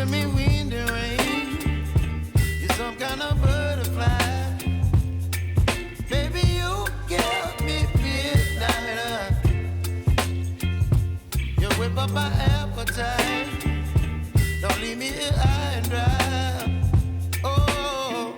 giving me wind and rain. You're some kind of butterfly. Baby, you give me midnight. You whip up my appetite. Don't leave me here high and dry. Oh,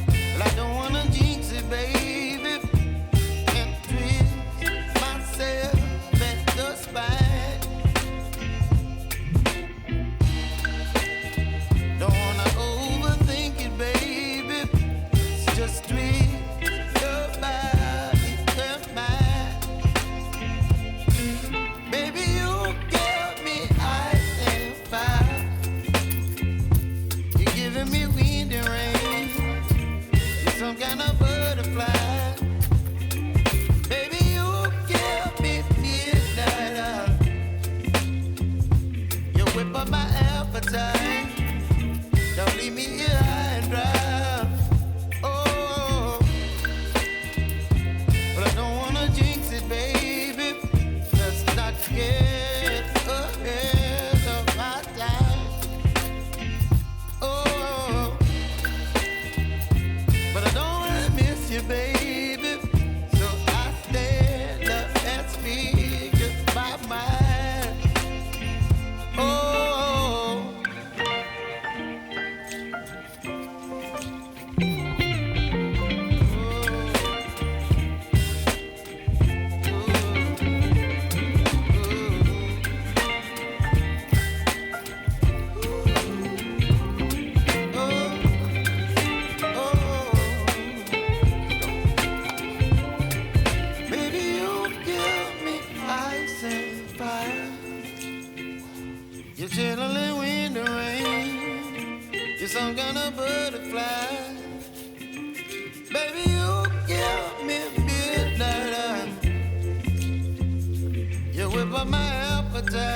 well, I don't wanna jinx it, baby, and twist myself at the spine. Don't wanna overthink it, baby. It's just twist your body and mine. Baby, you give me ice and fire. You're giving me wind and rain. You're some kind of butterfly. Baby, you give me midnight. You whip up my appetite. Don't leave me here high and dry. Oh, but I don't wanna jinx it, baby. Let's not get ahead of my time. Oh, but I don't wanna miss you, baby. So I stand up and speak my mind. Oh. Baby, you give me ice and fire. You're chilling wind and rain. You're some kind of butterfly. Baby, you give me midnight. You whip up my appetite.